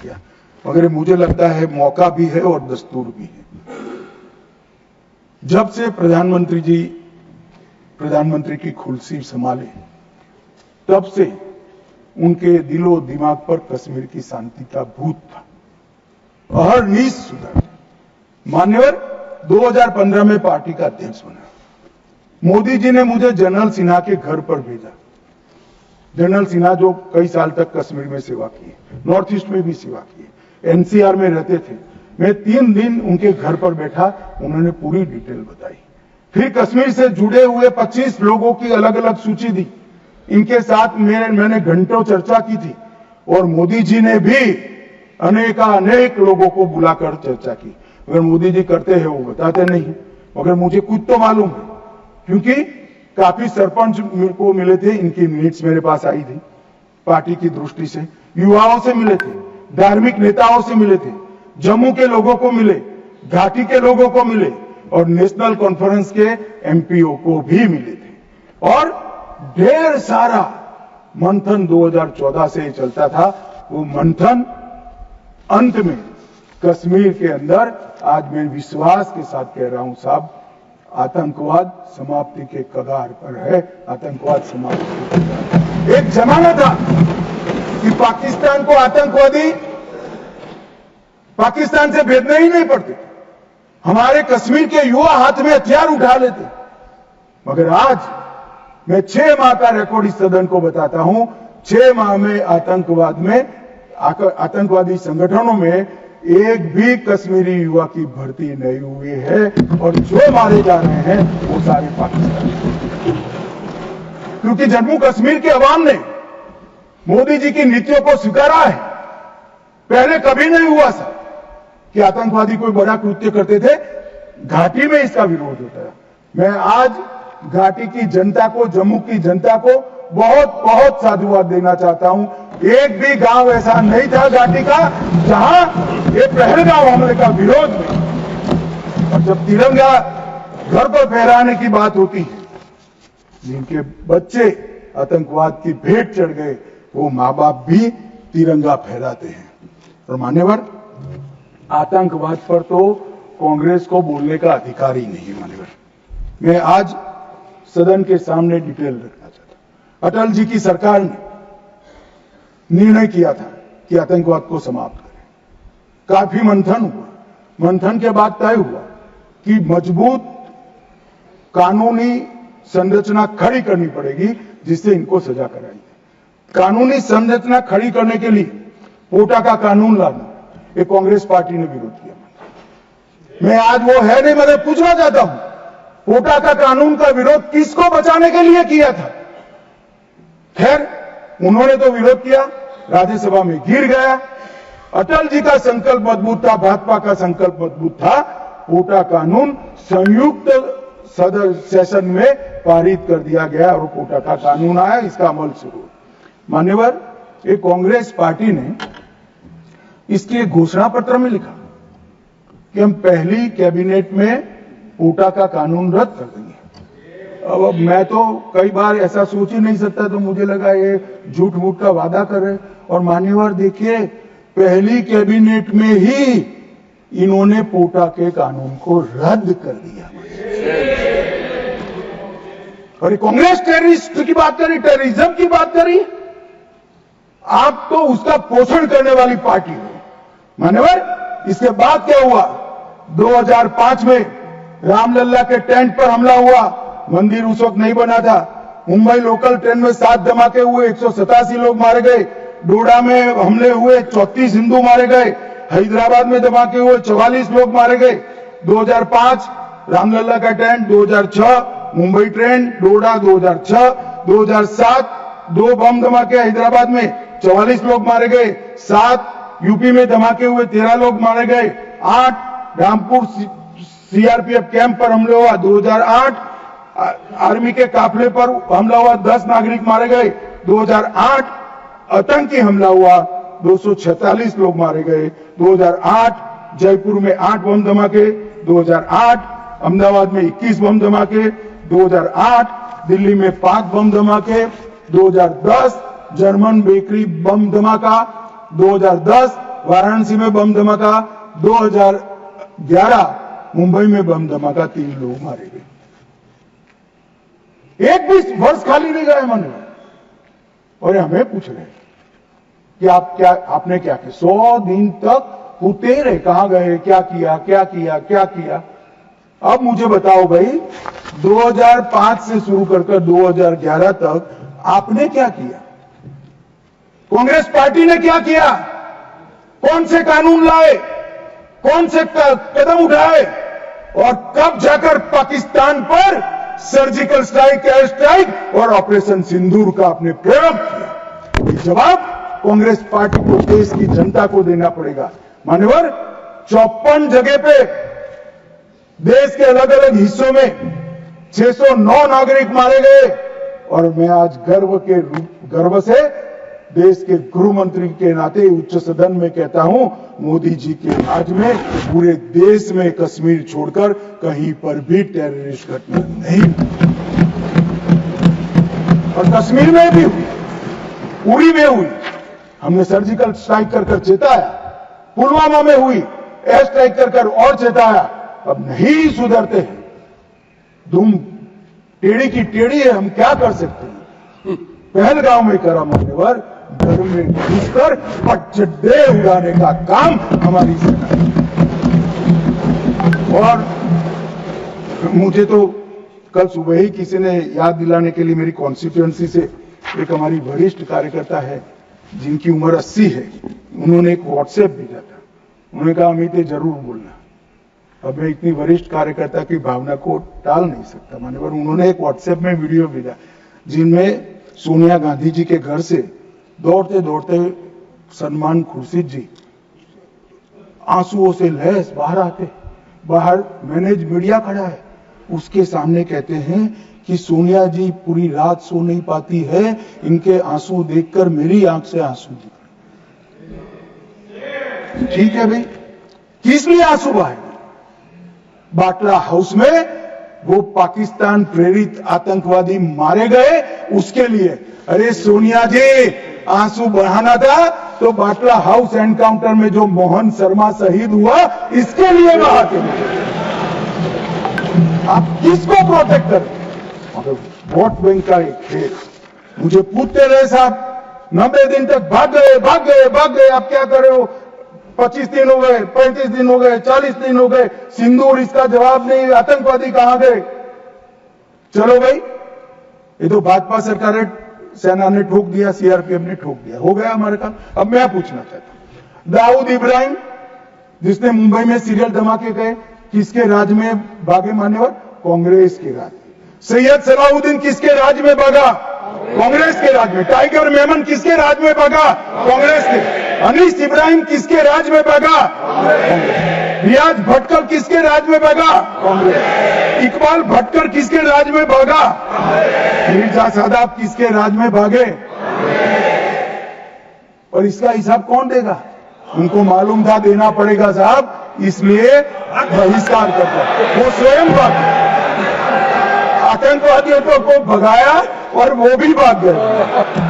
किया, मगर मुझे लगता है मौका भी है और दस्तूर भी है। जब से प्रधानमंत्री जी प्रधानमंत्री की कुर्सी संभाले तब से उनके दिलो दिमाग पर कश्मीर की शांति का भूत था। अहरनीश सुधर मान्यवर 2015 में पार्टी का अध्यक्ष बना। मोदी जी ने मुझे जनरल सिन्हा के घर पर भेजा। जनरल सिन्हा जो कई साल तक कश्मीर में सेवा की, नॉर्थ ईस्ट में भी सेवा की, एनसीआर में रहते थे। मैं 3 दिन उनके घर पर बैठा, उन्होंने पूरी डिटेल बताई। फिर कश्मीर से जुड़े हुए 25 लोगों की अलग अलग सूची दी। इनके साथ मैंने घंटों चर्चा की थी और मोदी जी ने भी अनेक लोगों को बुलाकर चर्चा की। अगर मोदी जी करते हैं वो बताते नहीं, मगर मुझे कुछ तो मालूम है, क्योंकि काफी सरपंच को मिले थे, इनकी मिनट्स मेरे पास आई थी। पार्टी की दृष्टि से युवाओं से मिले थे, धार्मिक नेताओं से मिले थे, जम्मू के लोगों को मिले, घाटी के लोगों को मिले और नेशनल कॉन्फ्रेंस के एमपीओ को भी मिले थे। और ढेर सारा मंथन 2014 से चलता था। वो मंथन अंत में कश्मीर के अंदर आज मैं विश्वास के साथ कह रहा हूं साहब, आतंकवाद समाप्ति के कगार पर है। आतंकवाद समाप्ति के कगार। एक जमाना था कि पाकिस्तान को आतंकवादी पाकिस्तान से भेजने ही नहीं पड़ते, हमारे कश्मीर के युवा हाथ में हथियार उठा लेते। मगर आज मैं 6 माह का रिकॉर्ड इस सदन को बताता हूं। 6 माह में आतंकवादी संगठनों में एक भी कश्मीरी युवा की भर्ती नहीं हुई है और जो मारे जा रहे हैं वो सारे पाकिस्तानी। क्योंकि जम्मू कश्मीर के अवाम ने मोदी जी की नीतियों को स्वीकारा है। पहले कभी नहीं हुआ था कि आतंकवादी कोई बड़ा कृत्य करते थे, घाटी में इसका विरोध होता है। मैं आज घाटी की जनता को, जम्मू की जनता को बहुत बहुत साधुवाद देना चाहता हूं। एक भी गांव ऐसा नहीं था घाटी का जहां ये पहलगाम हमले का विरोध नहीं। और जब तिरंगा घर पर फहराने की बात होती है, जिनके बच्चे आतंकवाद की भेंट चढ़ गए, वो मां बाप भी तिरंगा फहराते हैं। और मान्यवर, आतंकवाद पर तो कांग्रेस को बोलने का अधिकार ही नहीं है। मान्यवर, मैं आज सदन के सामने डिटेल रखना चाहता हूं। अटल जी की सरकार ने निर्णय किया था कि आतंकवाद को समाप्त करें। काफी मंथन हुआ। मंथन के बाद तय हुआ कि मजबूत कानूनी संरचना खड़ी करनी पड़ेगी जिससे इनको सजा कराई। कानूनी संरचना खड़ी करने के लिए पोटा का कानून लाना, ये कांग्रेस पार्टी ने विरोध किया। मैं आज वो है नहीं, मैं पूछना चाहता हूं, पोटा का कानून का विरोध किसको बचाने के लिए किया था? खैर, उन्होंने तो विरोध किया, राज्यसभा में गिर गया। अटल जी का संकल्प मजबूत था, भाजपा का संकल्प मजबूत था। पोटा कानून संयुक्त सदन सेशन में पारित कर दिया गया और पोटा का कानून आया, इसका अमल शुरू। मान्यवर, ये कांग्रेस पार्टी ने इसके घोषणा पत्र में लिखा कि हम पहली कैबिनेट में पोटा का कानून रद्द कर देंगे। अब मैं तो कई बार ऐसा सोच ही नहीं सकता, तो मुझे लगा ये झूठ मूठ का वादा कर रहे। और मान्यवर देखिए, पहली कैबिनेट में ही इन्होंने पोटा के कानून को रद्द कर दिया। और कांग्रेस टेररिस्ट की बात करी, टेररिज्म की बात करी, आप तो उसका पोषण करने वाली पार्टी हो। मान्यवर, इसके बाद क्या हुआ? 2005 में रामलला के टेंट पर हमला हुआ। मंदिर उस वक्त नहीं बना था। मुंबई लोकल ट्रेन में 7 धमाके हुए, 187 लोग मारे गए। डोडा में हमले हुए, 34 हिंदू मारे गए। हैदराबाद में धमाके हुए, 44 लोग मारे गए। 2005 रामलला का टेंट, 2006 मुंबई ट्रेन, डोडा 2006, 2007 2 बम धमाके हैदराबाद में, 44 लोग मारे गए। 7 यूपी में धमाके हुए, 13 लोग मारे गए। 8 रामपुर सीआरपीएफ कैंप पर हमला हुआ। 2008 आर्मी के काफिले पर हमला हुआ, 10 नागरिक मारे गए। 2008 आतंकी हमला हुआ, 246 लोग मारे गए। 2008 जयपुर में 8 बम धमाके। 2008 अहमदाबाद में 21 बम धमाके। 2008 दिल्ली में 5 बम धमाके। 2010 जर्मन बेकरी बम धमाका। 2010 वाराणसी में बम धमाका, 2011 मुंबई में बम धमाका, 3 लोग मारे गए। एक भी वर्ष खाली नहीं गए मन में। और हमें पूछ रहे कि आपने क्या किया? 100 दिन तक पूछते रहे, कहां गए, क्या किया, क्या किया, क्या किया। अब मुझे बताओ भाई, 2005 से शुरू कर 2011 तक आपने क्या किया? कांग्रेस पार्टी ने क्या किया? कौन से कानून लाए, कौन से कदम उठाए, और कब जाकर पाकिस्तान पर सर्जिकल स्ट्राइक, एयर स्ट्राइक और ऑपरेशन सिंदूर का आपने प्रयोग किया? ये जवाब कांग्रेस पार्टी को, देश की जनता को देना पड़ेगा। मान्यवर, 54 जगह पे देश के अलग अलग हिस्सों में 609 नागरिक मारे गए। और मैं आज गर्व से देश के गृह मंत्री के नाते उच्च सदन में कहता हूं, मोदी जी के राज में पूरे देश में कश्मीर छोड़कर कहीं पर भी टेररिस्ट घटना नहीं। और कश्मीर में भी हुई, उड़ी में हुई, हमने सर्जिकल स्ट्राइक कर चेताया। पुलवामा में हुई, एयर स्ट्राइक कर और चेताया। अब नहीं सुधरते हैं, तुम टेढ़ी की टेढ़ी है, हम क्या कर सकते हैं? पहलगांव में करा मान्यवर, घर में घुसकर पटचड्डे उड़ाने का काम हमारी सेना ने। और मुझे तो कल सुबह ही किसी ने याद दिलाने के लिए, मेरी कॉन्स्टिट्यूएंसी से एक हमारी वरिष्ठ कार्यकर्ता है जिनकी उम्र 80 है, उन्होंने एक व्हाट्सएप भेजा था। उन्होंने कहा अमित ये जरूर बोलना। अब मैं इतनी वरिष्ठ कार्यकर्ता की भावना को टाल नहीं सकता मान्यवर। उन्होंने एक व्हाट्सएप में वीडियो भेजा जिनमें सोनिया गांधी जी के घर से दौड़ते दौड़ते सलमान खुर्शीद जी आंसुओं से लहस बाहर आते, बाहर मैनेज मीडिया खड़ा है, उसके सामने कहते हैं कि सोनिया जी पूरी रात सो नहीं पाती है, इनके आंसू देखकर मेरी आंख से आंसू निकले। ठीक है भाई, किस लिए आंसू बहाए? बाटला हाउस में वो पाकिस्तान प्रेरित आतंकवादी मारे गए, उसके लिए। अरे सोनिया जी, आंसू बहाना था तो बाटला हाउस एनकाउंटर में जो मोहन शर्मा शहीद हुआ, इसके लिए बहाते हैं। आप किसको प्रोटेक्ट करें? वोट बैंक का एक खेल। मुझे पूछते रहे साहब, 90 दिन तक भाग गए, आप क्या कर रहे हो? 25 दिन हो गए, 35 दिन हो गए, 40 दिन हो गए, सिंदूर इसका जवाब नहीं, आतंकवादी कहां गए? चलो भाई, ये तो भाजपा सरकार, सेना ने ठोक दिया, सीआरपीएफ ने ठोक दिया, हो गया हमारे काम। अब मैं पूछना चाहता हूं, दाऊद इब्राहिम जिसने मुंबई में सीरियल धमाके गए, किसके राज में भागे मान्यवर? कांग्रेस के राज में। सैयद सलाउद्दीन किसके राज में भागा? कांग्रेस के राज में। टाइगर मेमन किसके राज में भागा? कांग्रेस के। अनीस इब्राहिम किसके राज में भागा? रियाज भटकर किसके राज में भागा? कांग्रेस। इकबाल भटकर किसके राज में भागा? मिर्जा सादाब किसके राज में भागे? और इसका हिसाब कौन देगा? उनको मालूम था देना पड़ेगा साहब, इसलिए बहिष्कार करता। वो स्वयं भागे, आतंकवादियों को भगाया और वो भी भाग गए।